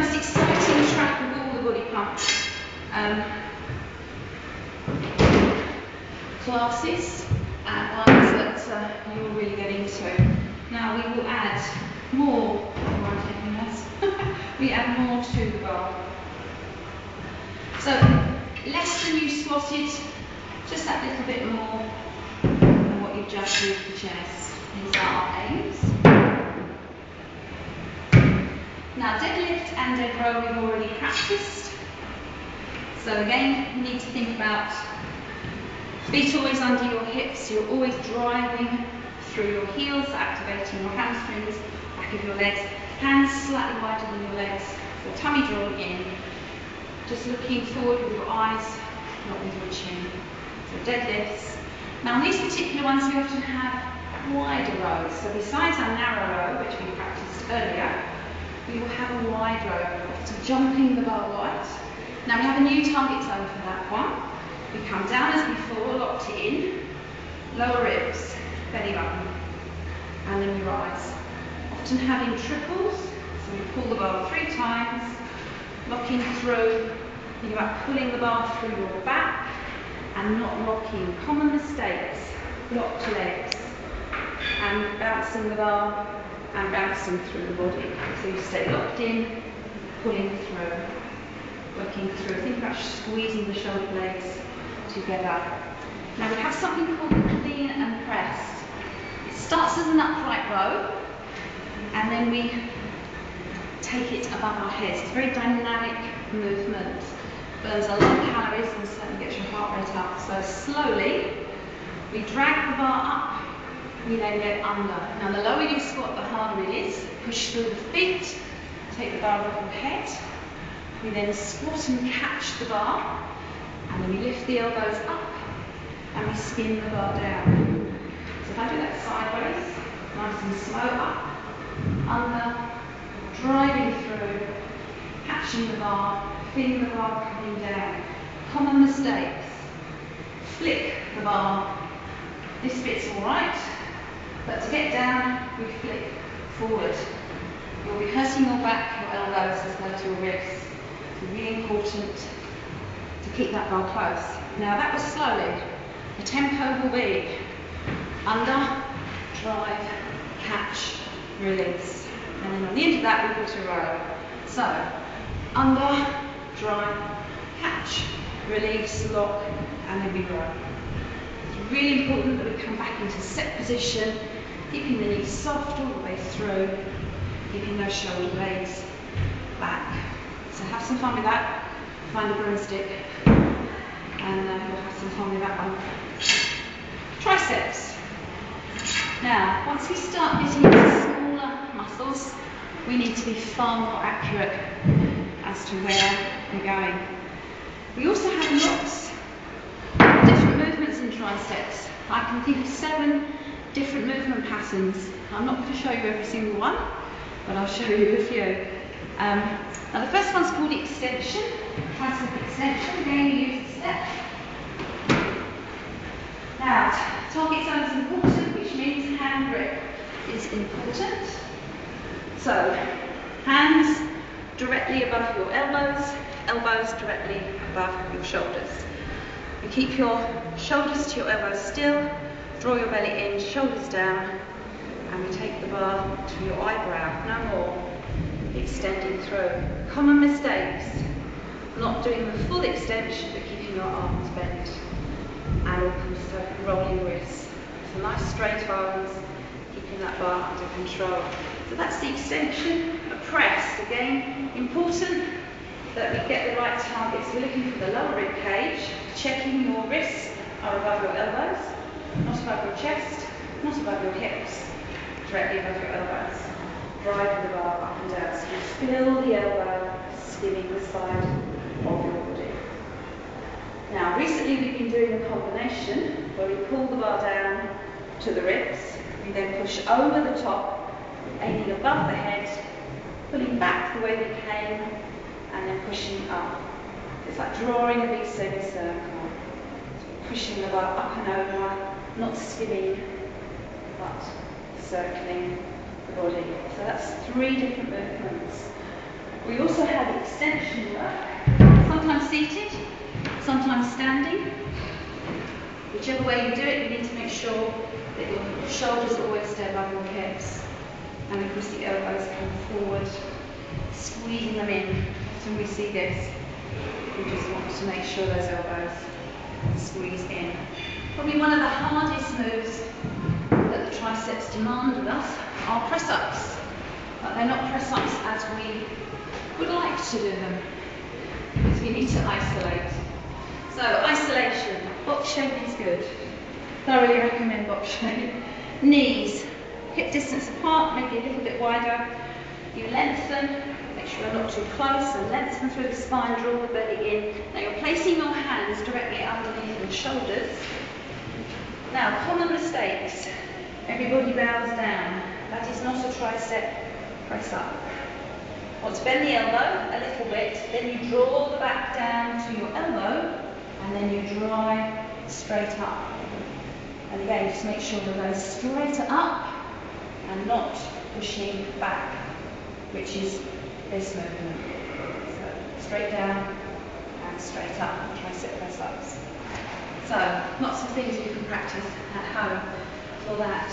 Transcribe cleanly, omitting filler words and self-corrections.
most exciting track of all the body pump classes and ones that you'll really get into. Now we will add more, we add more to the bar. So less than you squatted, just that little bit more than what you've just moved the chest. These are our aims. Now deadlift and dead row we've already practiced. So again, you need to think about feet always under your hips. You're always driving through your heels, activating your hamstrings, back of your legs. Hands slightly wider than your legs. Your tummy drawn in. Just looking forward with your eyes, not with your chin. So deadlifts. Now on these particular ones we often have wider rows. So besides our narrow row, which we practiced earlier, we will have a wide row, often jumping the bar wide. Now we have a new target zone for that one. We come down as before, locked it in, lower ribs, belly button, and then we rise. Often having triples, so we pull the bar 3 times, locking through, think about pulling the bar through your back and not rocking. Common mistakes, locked legs and bouncing the bar and bouncing through the body. So you stay locked in, pulling through, working through. Think about squeezing the shoulder blades together. Now we have something called clean and pressed. It starts as an upright row and then we take it above our heads. It's a very dynamic movement. Burns a lot of calories and certainly gets your heart rate up. So slowly we drag the bar up. We then get under. Now the lower you squat, the harder it is. Push through the feet, take the bar above your head. We then squat and catch the bar, and then we lift the elbows up, and we spin the bar down. So if I do that sideways, nice and slow, up, under, driving through, catching the bar, feeling the bar coming down. Common mistakes. Flick the bar. This bit's all right. But to get down, we flick forward. You'll be hurting your back, your elbows, as well as your wrists. It's really important to keep that bar close. Now that was slowly. The tempo will be under, drive, catch, release. And then on the end of that, we put a row. So, under, drive, catch, release, lock, and then we row. It's really important that we come back into set position, keeping the knees soft all the way through, keeping those shoulder blades back. So have some fun with that. Find a broomstick, and we'll have some fun with that one. Triceps. Now, once we start getting into smaller muscles, we need to be far more accurate as to where we're going. We also have lots of different movements in triceps. I can think of 7 different movement patterns. I'm not going to show you every single one, but I'll show you a few. Now the first one's called extension, tricep extension. Again, you use the step. Now, target zone is important, which means hand grip is important. So, hands directly above your elbows, elbows directly above your shoulders. You keep your shoulders to your elbows still, draw your belly in, shoulders down, and we take the bar to your eyebrow, no more. Extending through. Common mistakes, not doing the full extension but keeping your arms bent, and also rolling wrists. So nice straight arms, keeping that bar under control. So that's the extension. A press, again, important that we get the right targets. We're looking for the lower rib cage, checking your wrists are above your elbows, not above your chest, not above your hips, directly above your elbows. Driving the bar up and down, so you feel the elbow skimming the side of your body. Now, recently we've been doing a combination where we pull the bar down to the ribs, we then push over the top, aiming above the head, pulling back the way we came, and then pushing up. It's like drawing a big semicircle. So pushing the bar up and over, not skimming, but circling the body. So that's 3 different movements. We also have extension work, sometimes seated, sometimes standing. Whichever way you do it, you need to make sure that your shoulders always stay above your hips. And of course the elbows come forward, squeezing them in. When we see this, we just want to make sure those elbows squeeze in. Probably one of the hardest moves that the triceps demand of us are press-ups. But they're not press-ups as we would like to do them, because we need to isolate. So isolation, box shape is good. Thoroughly recommend box shape. Knees, hip distance apart, maybe a little bit wider. You lengthen, make sure you're not too close, so lengthen through the spine, draw the belly in. Now you're placing your hands directly underneath your shoulders. Now, common mistakes. Everybody bows down. That is not a tricep press up. Want to bend the elbow a little bit, then you draw the back down to your elbow, and then you drive straight up. And again, just make sure you're going straight up and not pushing back, which is this movement. So straight down and straight up, tricep press ups. So lots of things you can practice at home for that.